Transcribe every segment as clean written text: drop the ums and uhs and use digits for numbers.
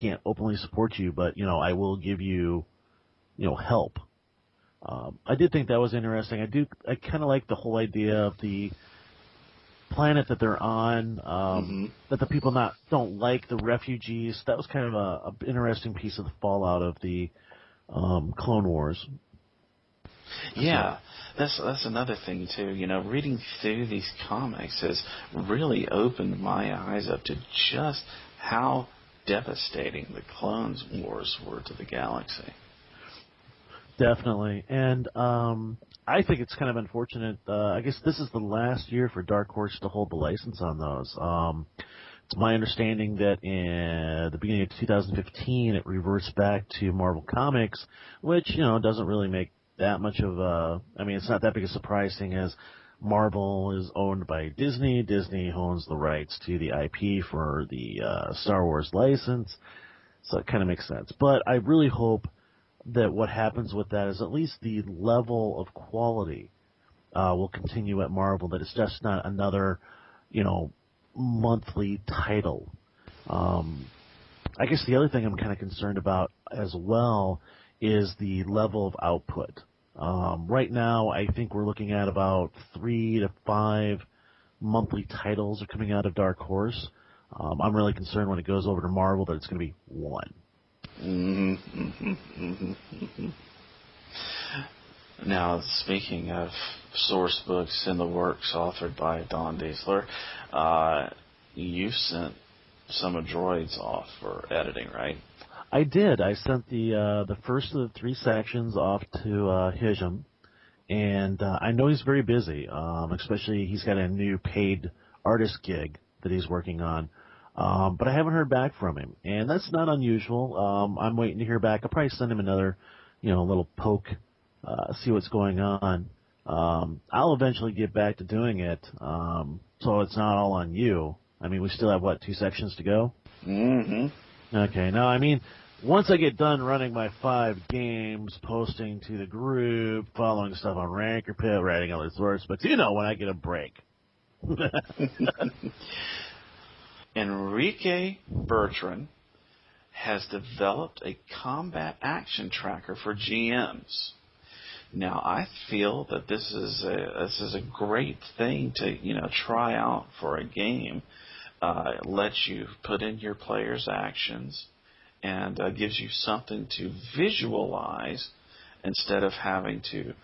can't openly support you, but, I will give you, help. I did think that was interesting. I kind of like the whole idea of the planet that they're on, that the people don't like the refugees. That was kind of a interesting piece of the fallout of the Clone Wars. Yeah, that's another thing too. Reading through these comics has really opened my eyes up to just how devastating the Clone Wars were to the galaxy. Definitely, and I think it's kind of unfortunate. I guess this is the last year for Dark Horse to hold the license on those. It's my understanding that in the beginning of 2015, it reverts back to Marvel Comics, which, doesn't really make that much of a... I mean, it's not that big a surprise, seeing as Marvel is owned by Disney. Disney owns the rights to the IP for the Star Wars license, so it kind of makes sense. But I really hope that what happens with that is at least the level of quality will continue at Marvel, that it's just not another, monthly title. I guess the other thing I'm kind of concerned about as well is the level of output. Right now, I think we're looking at about 3 to 5 monthly titles are coming out of Dark Horse. I'm really concerned when it goes over to Marvel that it's going to be 1. Now, speaking of source books in the works authored by Don Diesler, you sent some of Droids off for editing, right? I did. I sent the first of the 3 sections off to Hisham, and I know he's very busy. Especially he's got a new paid artist gig that he's working on. But I haven't heard back from him, and that's not unusual. I'm waiting to hear back. I'll probably send him another, little poke, see what's going on. I'll eventually get back to doing it, so it's not all on you. I mean, we still have, 2 sections to go? Mm-hmm. Okay. Now, I mean, once I get done running my 5 games, posting to the group, following stuff on Ranker Pit, writing other source books, when I get a break. Enrique Bertrand has developed a combat action tracker for GMs. Now, I feel that this is a great thing to try out for a game. It lets you put in your players' actions and gives you something to visualize instead of having to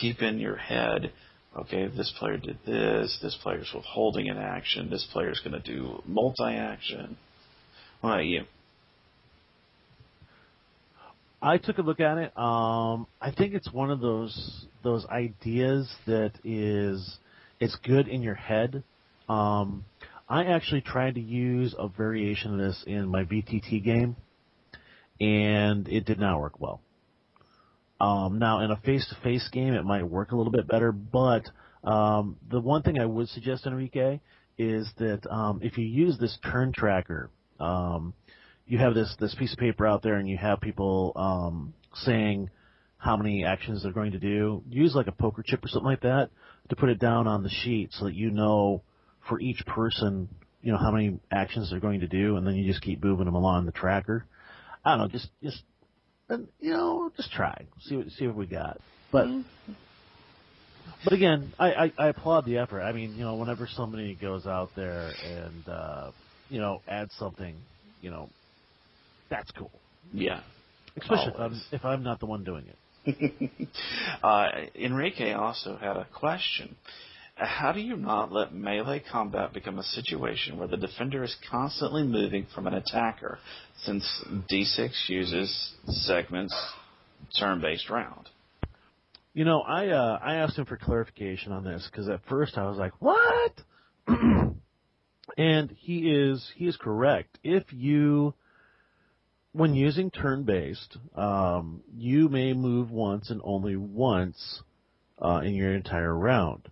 keep in your head, okay, this player did this player's withholding an action, this player's going to do multi-action. What about you? I took a look at it. I think it's one of those ideas that it's good in your head. I actually tried to use a variation of this in my VTT game, and it did not work well. Now, in a face-to-face game, it might work a little bit better, but the one thing I would suggest, Enrique, is that if you use this turn tracker, you have this piece of paper out there and you have people saying how many actions they're going to do. Use like a poker chip or something like that to put it down on the sheet so that you know for each person, how many actions they're going to do, and then you just keep moving them along the tracker. I don't know, just try. See what we got. But again, I applaud the effort. I mean, whenever somebody goes out there and adds something, that's cool. Yeah. Especially if I'm not the one doing it. Enrique also had a question. How do you not let melee combat become a situation where the defender is constantly moving from an attacker, since D6 uses segments turn-based round? I asked him for clarification on this because at first I was like, what? And he is correct. When using turn-based, you may move once and only once in your entire round.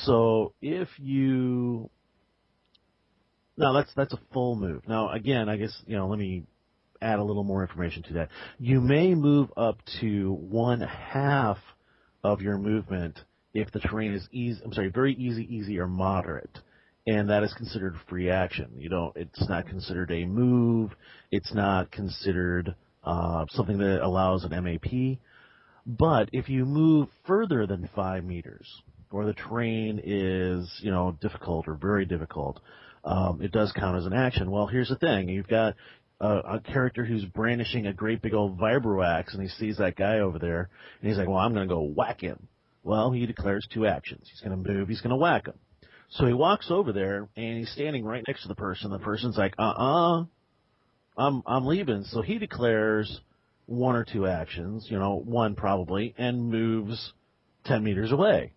So if you... Now, that's a full move. Now, again, I guess, let me add a little more information to that. You may move up to 1/2 of your movement if the terrain is very easy, or moderate. and that is considered free action. It's not considered a move. It's not considered something that allows an MAP. But if you move further than 5 meters, or the terrain is, difficult or very difficult, it does count as an action. Well, here's the thing. You've got a character who's brandishing a great big old vibro axe, and he sees that guy over there, and he's like, well, I'm going to go whack him. Well, he declares 2 actions. He's going to move, he's going to whack him. So he walks over there, and he's standing right next to the person. The person's like, I'm leaving. So he declares 1 or 2 actions, 1 probably, and moves 10 meters away.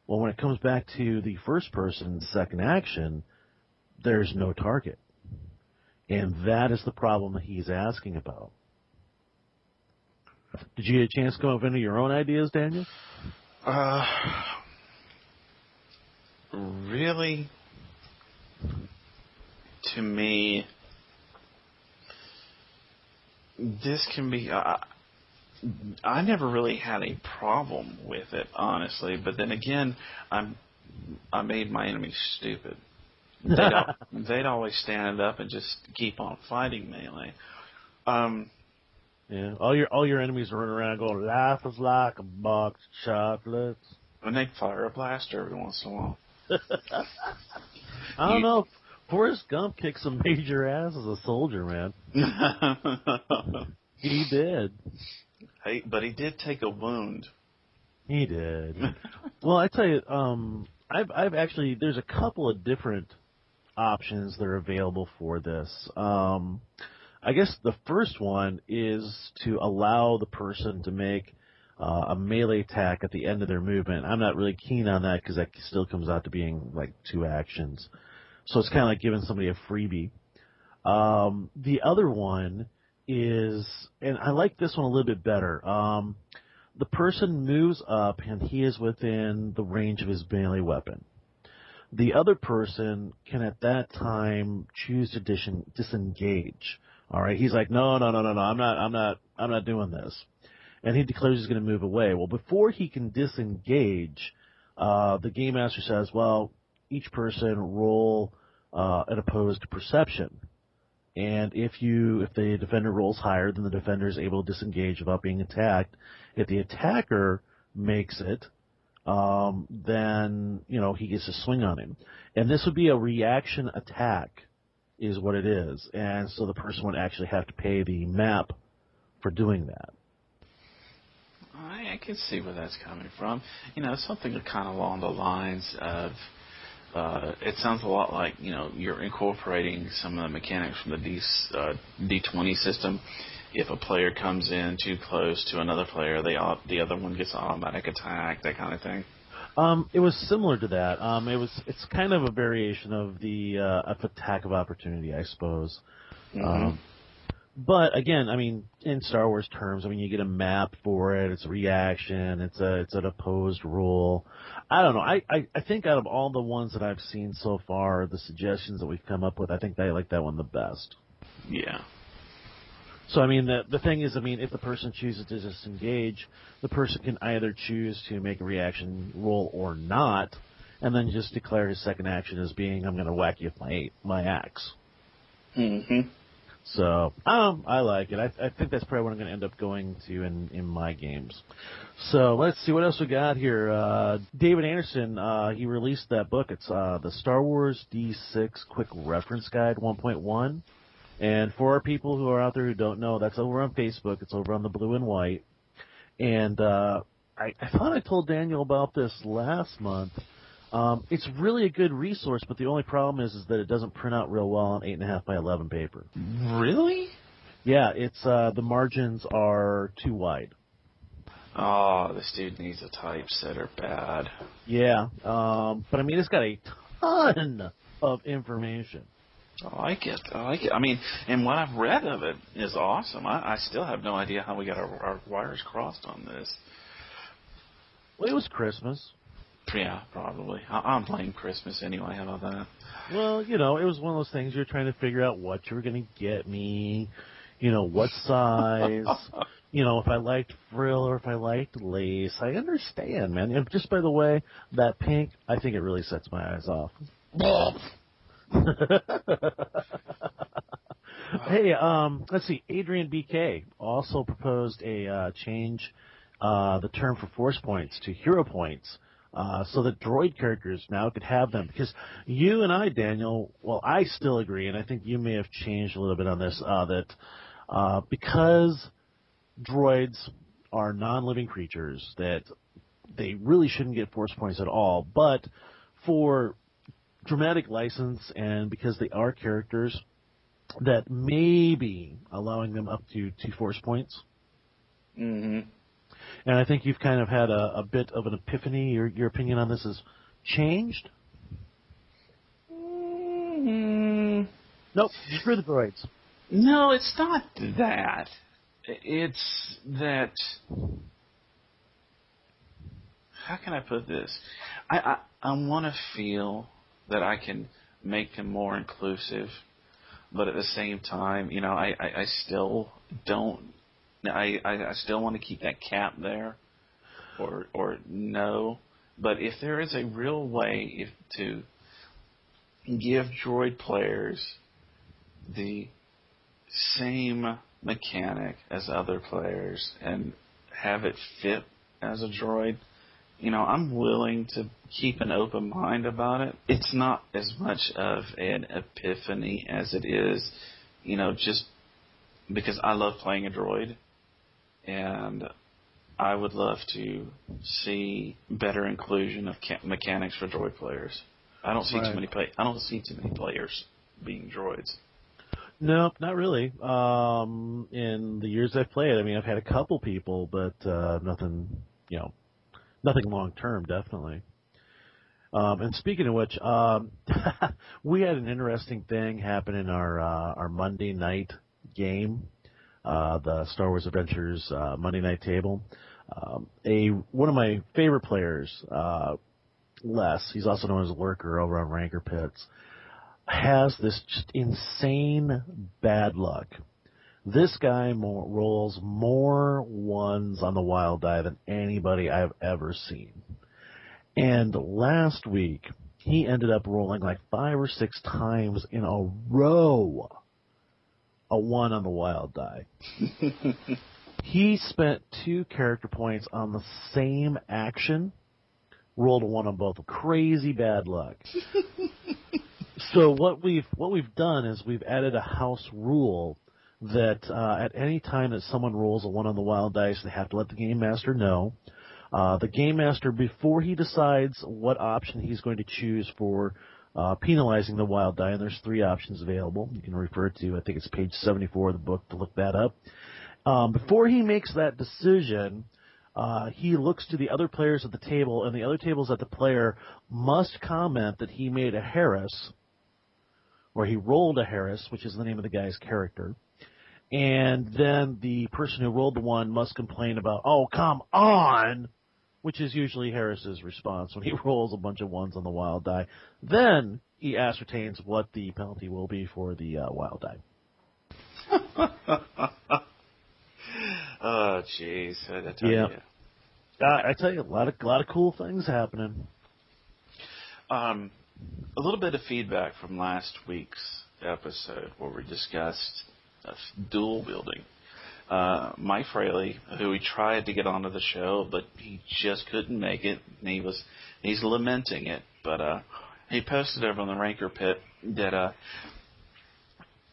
Well, when it comes back to the first person's second action, there's no target. And that is the problem that he's asking about. Did you get a chance to go into your own ideas, Daniel? Really, to me, this can be... I never really had a problem with it, honestly. But then again, I made my enemies stupid. They'd always stand up and just keep on fighting melee. Yeah, all your enemies are running around going, "Life is like a box of chocolates." And they'd fire a blaster every once in a while. I don't know. Forrest Gump kicked some major ass as a soldier, man. He did. Hey, but he did take a wound. He did. Well, I tell you, I've actually, there's a couple of different options that are available for this. I guess the first one is to allow the person to make a melee attack at the end of their movement. I'm not really keen on that because that still comes out to being like 2 actions. So it's kind of like giving somebody a freebie. The other one is, and I like this one a little bit better. The person moves up and he is within the range of his melee weapon. The other person can at that time choose to disengage. All right, he's like, no, I'm not doing this, and he declares he's going to move away. Well, before he can disengage, the game master says, well, each person roll an opposed perception. And if the defender rolls higher, then the defender is able to disengage without being attacked. If the attacker makes it, then he gets to swing on him. And this would be a reaction attack, is what it is. And so the person would actually have to pay the map for doing that. I can see where that's coming from. Something kind of along the lines of. It sounds a lot like, you're incorporating some of the mechanics from the D20 system. If a player comes in too close to another player, the other one gets an automatic attack, that kind of thing. It was similar to that. It's kind of a variation of the attack of opportunity, I suppose. Mm-hmm. But again, in Star Wars terms, you get a map for it. It's a reaction. It's an opposed rule. I don't know. I think out of all the ones that I've seen so far, the suggestions that we've come up with, I think I like that one the best. Yeah. So the thing is, if the person chooses to disengage, the person can either choose to make a reaction roll or not, and then just declare his second action as being, I'm going to whack you with my axe. Mm-hmm. So, I like it. I think that's probably what I'm going to end up going to in my games. So, let's see what else we got here. David Anderson, he released that book. It's the Star Wars D6 Quick Reference Guide 1.1. And for our people who are out there who don't know, that's over on Facebook. It's over on the Blue and White. And I thought I told Daniel about this last month. It's really a good resource, but the only problem is that it doesn't print out real well on 8.5 by 11 paper. Really? Yeah, it's the margins are too wide. Oh, this dude needs a typesetter bad. Yeah, but it's got a ton of information. I like it. And what I've read of it is awesome. I still have no idea how we got our wires crossed on this. Well, it was Christmas. Yeah, probably. I'll blame Christmas anyway. How about that? Well, it was one of those things you're trying to figure out what you were going to get me, what size, if I liked frill or if I liked lace. I understand, man. And just by the way, that pink, I think it really sets my eyes off. Hey, let's see. Adrian BK also proposed a change the term for force points to hero points, so that droid characters now could have them. Because you and I, Daniel, well, I still agree, and I think you may have changed a little bit on this, that because droids are non-living creatures, that they really shouldn't get force points at all. But for dramatic license and because they are characters, that maybe allowing them up to 2 force points. Mm-hmm. And I think you've kind of had a bit of an epiphany. Your opinion on this has changed? Mm-hmm. Nope, screw the droids. No, it's not that. It's that. How can I put this? I want to feel that I can make them more inclusive, but at the same time, I still don't. I still want to keep that cap there, or no. But if there is a real way to give droid players the same mechanic as other players and have it fit as a droid, I'm willing to keep an open mind about it. It's not as much of an epiphany as it is, just because I love playing a droid, and I would love to see better inclusion of mechanics for droid players. I don't see too many players being droids. Nope, not really. In the years I've played, I mean, I've had a couple people, but nothing, nothing long term, definitely. And speaking of which, we had an interesting thing happen in our Monday night game, the Star Wars Adventures Monday night table. One of my favorite players, Les, he's also known as Lurker over on Ranker Pits, has this just insane bad luck. This guy rolls more ones on the wild die than anybody I've ever seen. And last week, he ended up rolling like 5 or 6 times in a row a 1 on the wild die. He spent 2 character points on the same action, rolled a 1 on both. Crazy bad luck. So what we've done is we've added a house rule that at any time that someone rolls a 1 on the wild dice, they have to let the game master know. The game master, before he decides what option he's going to choose for penalizing the wild die, and there's 3 options available. You can refer to, I think it's page 74 of the book to look that up. Before he makes that decision, he looks to the other players at the table, and the other tables at the player must comment that he made a Harris, or he rolled a Harris, which is the name of the guy's character. And then the person who rolled the 1 must complain about, oh, come on, which is usually Harris's response when he rolls a bunch of 1s on the wild die. Then he ascertains what the penalty will be for the wild die. Oh, jeez. I tell you. I tell you, a lot of cool things happening. A little bit of feedback from last week's episode where we discussed dual wielding. Mike Fraley, who we tried to get onto the show, but he just couldn't make it. And he's lamenting it, but he posted over on the Ranker Pit that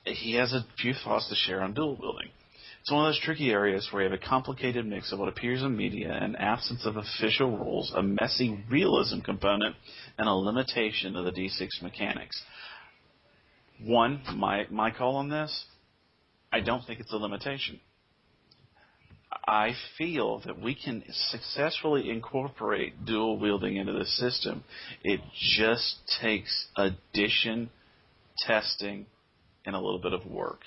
he has a few thoughts to share on dual wielding. It's one of those tricky areas where you have a complicated mix of what appears in media, an absence of official rules, a messy realism component, and a limitation of the D6 mechanics. One, my call on this, I don't think it's a limitation. I feel that we can successfully incorporate dual wielding into the system. It just takes addition, testing, and a little bit of work.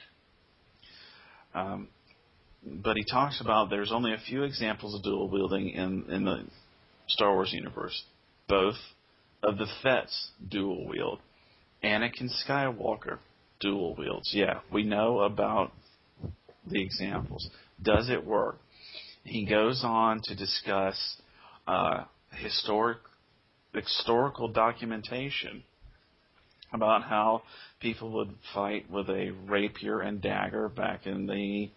But he talks about there's only a few examples of dual wielding in the Star Wars universe. Both of the Fets dual wield. Anakin Skywalker dual wields. Yeah, we know about the examples. Does it work? He goes on to discuss historical documentation about how people would fight with a rapier and dagger back in the